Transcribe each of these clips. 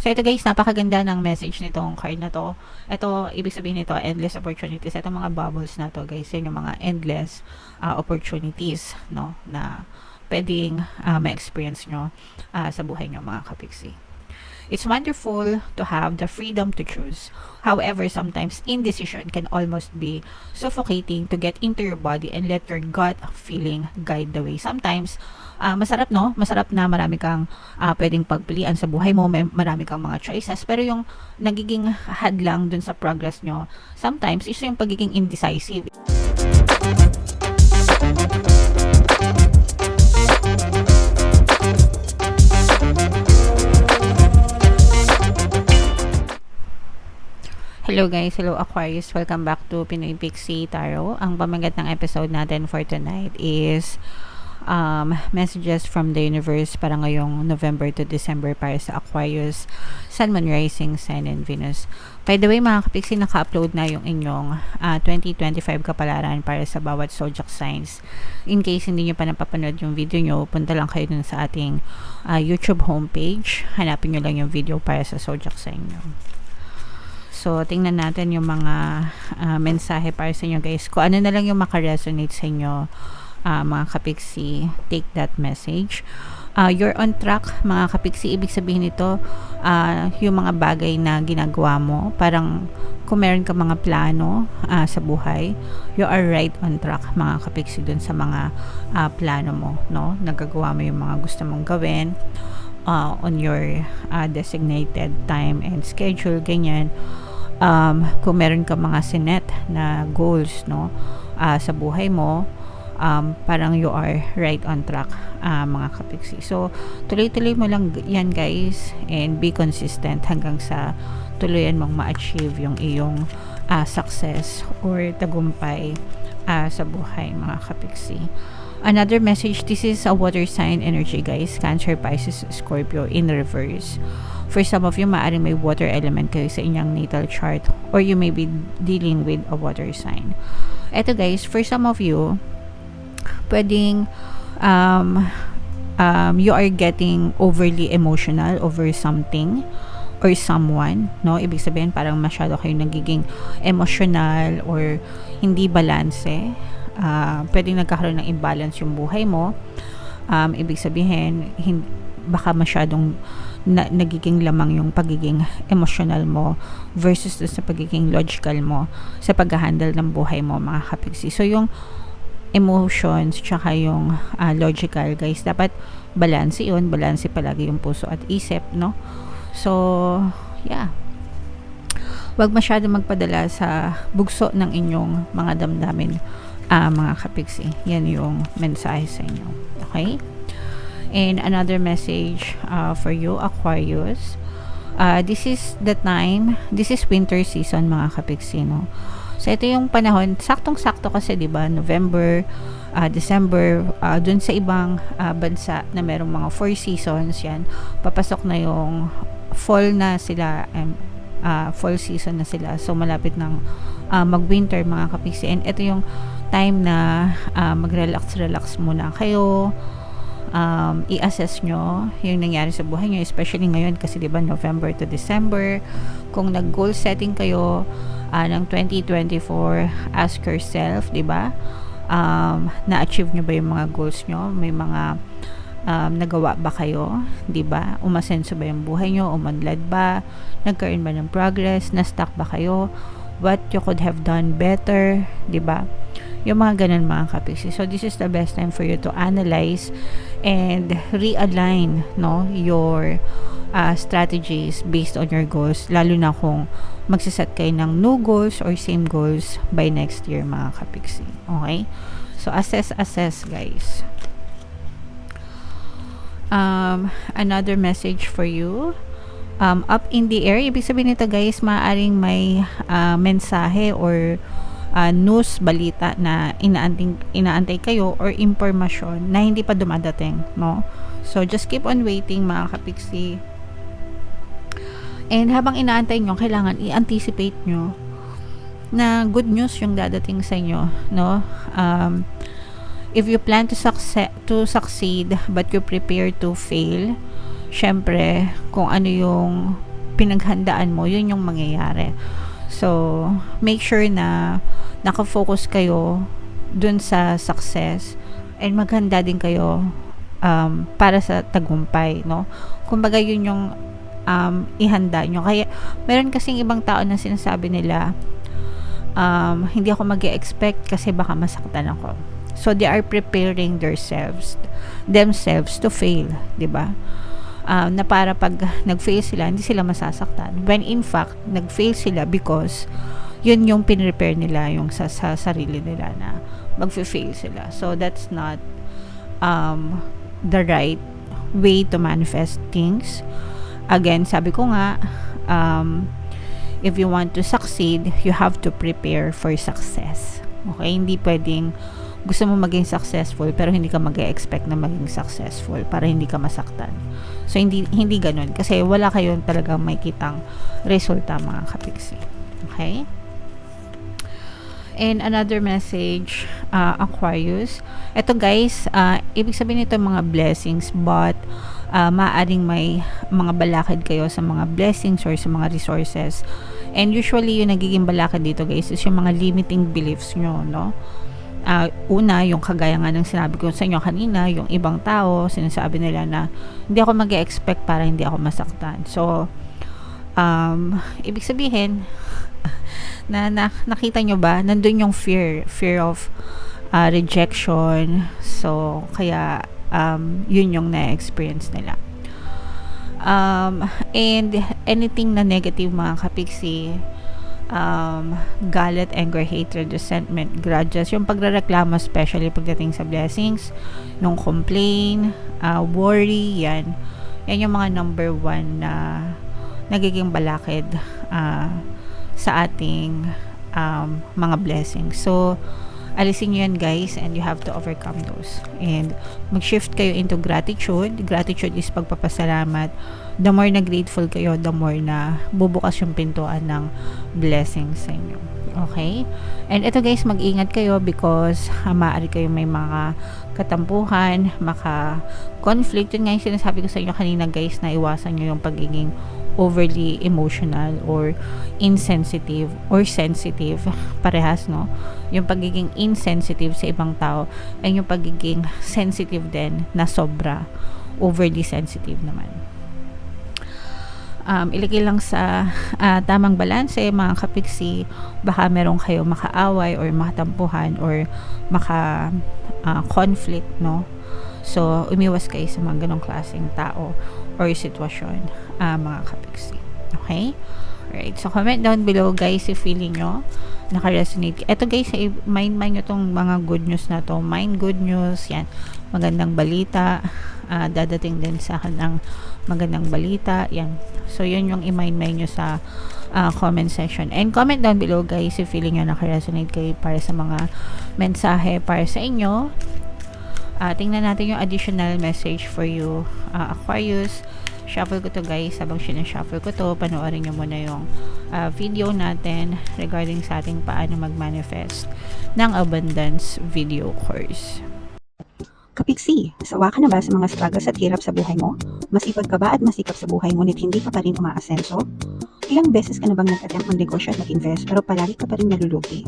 So, ito guys, napakaganda ng message nitong card na to. Ito, ibig sabihin nito, endless opportunities. Ito mga bubbles na to guys, yun yung mga endless opportunities, no, na pwedeng ma-experience nyo sa buhay nyo mga kapiksi. It's wonderful to have the freedom to choose. However, sometimes indecision can almost be suffocating to get into your body and let your gut feeling guide the way. Sometimes, masarap no? Masarap na marami kang pwedeng pagpilian sa buhay mo, may marami kang mga choices, pero yung nagiging hadlang dun sa progress nyo, sometimes is yung pagiging indecisive. Hello guys, hello Aquarius, welcome back to Pinoy Pixie Tarot. Ang pamagat ng episode natin for tonight is messages from the universe para ngayong November to December para sa Aquarius, Sun, Moon, Rising, Sign, and Venus. By the way mga kapixie, naka-upload na yung inyong 2025 kapalaran para sa bawat zodiac signs. In case hindi nyo pa napapanood yung video nyo, punta lang kayo dun sa ating YouTube homepage. Hanapin nyo lang yung video para sa zodiac sign nyo. So, tingnan natin yung mga mensahe para sa inyo guys. Kung ano na lang yung makaresonate sa inyo, mga kapiksi, take that message. You're on track, mga kapiksi. Ibig sabihin nito, yung mga bagay na ginagawa mo, parang kung meron ka mga plano sa buhay, you are right on track, mga kapiksi, dun sa mga plano mo, no? Nagagawa mo yung mga gusto mong gawin on your designated time and schedule, ganyan. Kung meron ka mga sinet na goals, no, sa buhay mo, parang you are right on track, mga kapiksi. So, tuloy-tuloy mo lang yan guys, and be consistent hanggang sa tuluyan mong ma-achieve yung iyong success or tagumpay sa buhay, mga kapiksi. Another message, this is a water sign energy guys, Cancer, Pisces, Scorpio in reverse. For some of you, maaring may water element kayo sa inyong natal chart, or you may be dealing with a water sign. Eto guys, for some of you, pwedeng you are getting overly emotional over something or someone, no? Ibig sabihin parang masyado kayo nagiging emotional or hindi balanse. Pwedeng nagkakaroon ng imbalance yung buhay mo. Ibig sabihin baka masyadong nagiging lamang yung pagiging emotional mo versus sa pagiging logical mo sa pag-handle ng buhay mo, mga kapiksi. So yung emotions tsaka yung logical guys, dapat balance yun, balance palagi yung puso at isip, no? So yeah, wag masyado magpadala sa bugso ng inyong mga damdamin, mga kapiksi. Yan yung mensahe sa inyo, okay? And another message for you Aquarius, this is the time, this is winter season, mga kapiksi, no? So ito yung panahon, saktong-sakto kasi 'di ba, November, December, dun sa ibang bansa na merong mga 4 seasons, yan papasok na yung fall na sila, fall season na sila. So malapit ng mag-winter, mga kapiksi. And ito yung time na mag-relax muna kayo. I-assess nyo yung nangyari sa buhay nyo, especially ngayon kasi diba November to December. Kung nag-goal setting kayo ng 2024, ask yourself, diba, na-achieve nyo ba yung mga goals nyo? May mga nagawa ba kayo, diba? Umasenso ba yung buhay nyo? Umanlad ba? Nagkaroon ba ng progress? Na-stuck ba kayo? What you could have done better, diba? Yung mga ganun, mga kapiksi. So this is the best time for you to analyze and realign, no, your strategies based on your goals, lalo na kung magsiset kayo ng new goals or same goals by next year, mga kapiksi. Okay? So assess guys. Another message for you, up in the air. Ibig sabihin nito guys, maaaring may mensahe or news, balita na inaantay kayo or impormasyon na hindi pa dumadating, no? So just keep on waiting, mga kapiksi. And habang inaantay nyo, kailangan i-anticipate nyo na good news yung dadating sa inyo, no? If you plan to succeed but you prepare to fail, syempre kung ano yung pinaghandaan mo, yun yung mangyayari. So, make sure na nakafocus kayo dun sa success and maghanda din kayo para sa tagumpay, no? Kumbaga yun yung ihanda nyo. Kaya meron kasing ibang tao na sinasabi nila hindi ako mag-expect kasi baka masaktan ako. So they are preparing themselves to fail, 'di ba? Na para pag nag-fail sila, hindi sila masasaktan. When in fact, nag-fail sila because yun yung pinrepare nila yung sa sarili nila na mag-fail sila. So that's not the right way to manifest things. Again, sabi ko nga, if you want to succeed, you have to prepare for success. Okay? Hindi pwedeng gusto mo maging successful pero hindi ka mag-expect na maging successful para hindi ka masaktan. So, hindi ganun. Kasi wala kayong talagang makitang resulta, mga kapiksi. Okay? And another message, Aquarius. Ito guys, ibig sabihin nito mga blessings, but maaaring may mga balakid kayo sa mga blessings or sa mga resources. And usually, yung nagiging balakid dito guys is yung mga limiting beliefs nyo, no? Una, yung kagaya nga ng sinabi ko sa inyo kanina, yung ibang tao, sinasabi nila na hindi ako mag-expect para hindi ako masaktan. So, ibig sabihin, na nakita nyo ba, nandun yung fear of rejection. So, kaya, yun yung na-experience nila. And anything na negative, mga kapiksi, galit, anger, hatred, resentment, grudges, yung pagrereklamo, especially pagdating sa blessings, nung complain, worry, yan yung mga number 1 na nagiging balakid sa ating mga blessings. So, alisin nyo yan guys, and you have to overcome those. And mag-shift kayo into gratitude. Gratitude is pagpapasalamat. The more na grateful kayo, the more na bubukas yung pintuan ng blessings sa inyo. Okay? And ito guys, mag-ingat kayo because maaari kayo may mga katampuhan, maka-conflict. Yun nga yung sinasabi ko sa inyo kanina guys, na iwasan nyo yung pagiging overly emotional or insensitive or sensitive, parehas, no? Yung pagiging insensitive sa ibang tao and yung pagiging sensitive din na sobra, overly sensitive naman. Ilagay lang sa tamang balanse, mga kapiksi. Baka meron kayo makaaway or makatampuhan or conflict, no? So, umiwas kayo sa mga ganong klaseng tao or sitwasyon, mga kapiksi. Okay? Alright. So, comment down below, guys, if feeling nyo naka-resonate. Ito, guys, mind nyo tong mga good news na to. Mind good news. Yan. Magandang balita. Dadating din sa akin ng magandang balita. Yan. So, yun yung i-mind nyo sa comment section. And comment down below, guys, if feeling nyo naka-resonate kayo para sa mga mensahe para sa inyo. Tingnan natin yung additional message for you, Aquarius. Shuffle ko to guys. Habang sinashuffle ko to, panoorin nyo muna yung video natin regarding sa ating paano mag-manifest ng abundance video course. Kapiksi, sawa ka na ba sa mga struggles at hirap sa buhay mo? Masipag ka ba at masikap sa buhay ngunit hindi ka pa rin umaasenso? Ilang beses ka na bang nag-attempt mag-negosyo at mag-invest pero palagi ka pa rin nalulugi?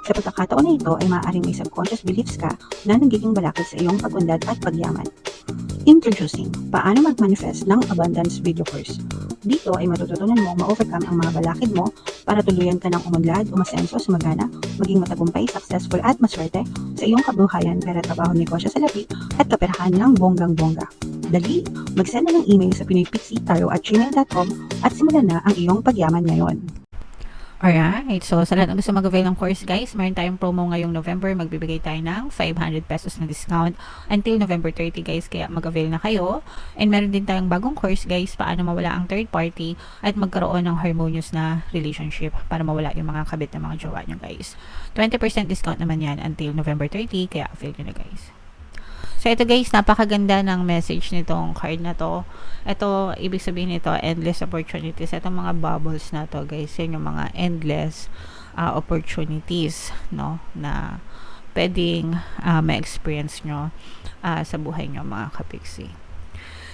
Sa pagkakataon na ito ay maaaring may subconscious beliefs ka na nagiging balakid sa iyong pag-unlad at pagyaman. Introducing, paano mag-manifest ng abundance video course. Dito ay matututunan mo ma-overcome ang mga balakid mo para tuluyan ka ng umunlad, umasenso, sumagana, maging matagumpay, successful at maswerte sa iyong kabuhayan, pera, trabaho, negosyo sa lapi at kaperahan ng bonggang-bongga. Dali, mag-send na ng email sa pinoypixitaro@gmail.com at simulan na ang iyong pagyaman ngayon. Alright, so sa lahat ng gusto mag-avail ng course guys, meron tayong promo ngayong November. Magbibigay tayo ng 500 pesos na discount until November 30 guys, kaya mag-avail na kayo. And meron din tayong bagong course guys, paano mawala ang third party at magkaroon ng harmonious na relationship para mawala yung mga kabit na mga jowa nyo guys. 20% discount naman yan until November 30, kaya avail nyo na guys. So, ito guys, napakaganda ng message nitong card na to. Ito, ibig sabihin nito, endless opportunities. Itong mga bubbles na to guys, yun yung mga endless opportunities, no, na pwedeng ma-experience nyo sa buhay nyo, mga kapiksi.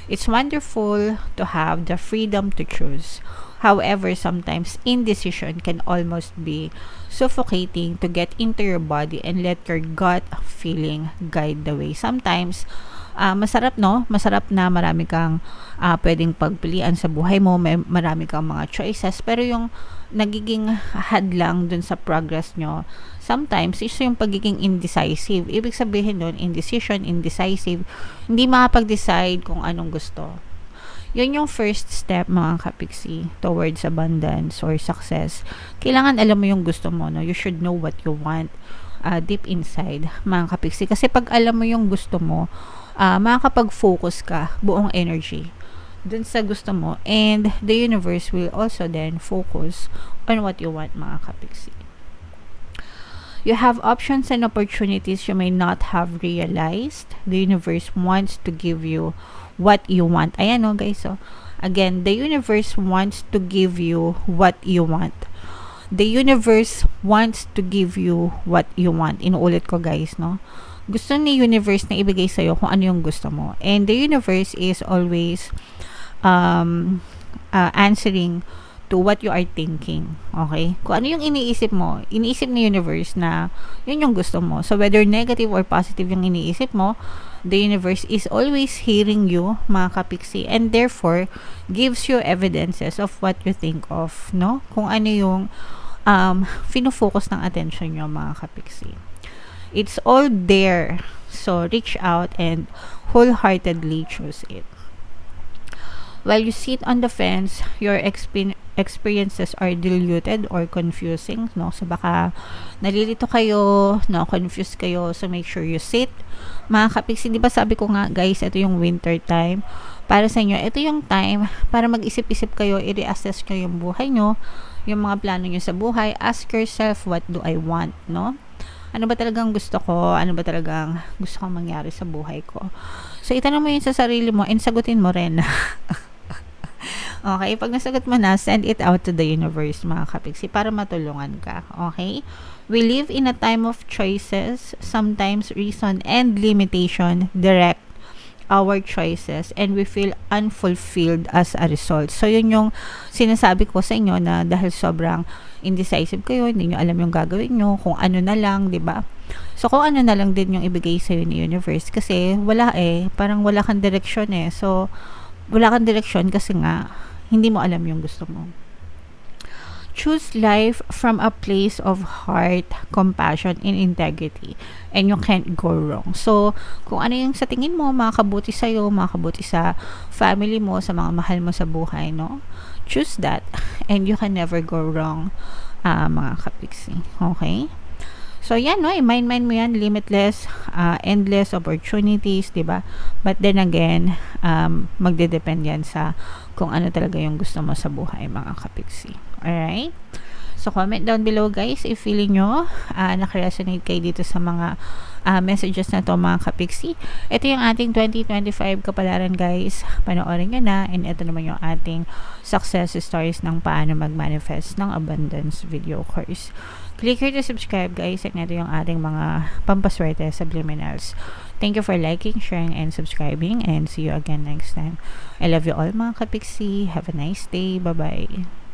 It's wonderful to have the freedom to choose. However, sometimes indecision can almost be suffocating to get into your body and let your gut feeling guide the way. Sometimes, masarap no? Masarap na marami kang pwedeng pagpilian sa buhay mo, may marami kang mga choices, pero yung nagiging hadlang dun sa progress nyo, sometimes is yung pagiging indecisive. Ibig sabihin dun, indecisive, hindi makapag-decide kung anong gusto. Yun yung first step mga kapiksi towards abundance or success. Kailangan alam mo yung gusto mo, no? You should know what you want deep inside mga kapiksi. Kasi pag alam mo yung gusto mo, makakapag-focus ka buong energy dun sa gusto mo, and the universe will also then focus on what you want mga kapiksi. You have options and opportunities you may not have realized. The universe wants to give you what you want. Ayan o guys. So, again, the universe wants to give you what you want. The universe wants to give you what you want. Inuulit ko guys, no? Gusto ni universe na ibigay sa'yo kung ano yung gusto mo. And the universe is always answering to what you are thinking. Okay? Kung ano yung iniisip mo, iniisip ni universe na yun yung gusto mo. So, whether negative or positive yung iniisip mo, the universe is always hearing you, mga kapiksi, and therefore, gives you evidences of what you think of, no? Kung ano yung fino-focus ng attention nyo, mga kapiksi. It's all there. So, reach out and wholeheartedly choose it. While you sit on the fence, your experiences are diluted or confusing, no? So, baka nalilito kayo, no? Confused kayo. So, make sure you sit. Mga kapiksi, di ba sabi ko nga, guys, ito yung winter time. Para sa inyo, ito yung time para mag-isip-isip kayo, i-reassess nyo yung buhay nyo, yung mga plano nyo sa buhay. Ask yourself, what do I want, no? Ano ba talagang gusto ko? Ano ba talagang gusto kong mangyari sa buhay ko? So, itanong mo yun sa sarili mo and sagutin mo rin. Okay, pag nasagot mo na, send it out to the universe, mga kapiksi, para matulungan ka. Okay? We live in a time of choices. Sometimes reason and limitation direct our choices and we feel unfulfilled as a result. So, yun yung sinasabi ko sa inyo na dahil sobrang indecisive kayo, hindi nyo alam yung gagawin nyo, kung ano na lang, di ba? So, kung ano na lang din yung ibigay sa'yo ni universe. Kasi, wala parang wala kang direksyon So, wala kang direksyon kasi nga, hindi mo alam yung gusto mo. Choose life from a place of heart, compassion, and integrity. And you can't go wrong. So, kung ano yung sa tingin mo, makakabuti sa'yo, makakabuti sa family mo, sa mga mahal mo sa buhay, no? Choose that. And you can never go wrong, mga kapiksi. Okay? So, yan, no? I-mind mo yan, limitless, endless opportunities, diba? But then again, magdedepend yan sa kung ano talaga yung gusto mo sa buhay, mga kapiksi. Alright? So, comment down below, guys, if feeling nyo nakaresonate kayo dito sa mga messages na to, mga kapiksi. Ito yung ating 2025 kapalaran, guys. Panoorin nyo na. And ito naman yung ating success stories ng paano mag-manifest ng abundance video course. Click here to subscribe, guys. At ito yung ating mga pampaswerte subliminals. Thank you for liking, sharing, and subscribing. And see you again next time. I love you all, mga kapiksi. Have a nice day. Bye-bye.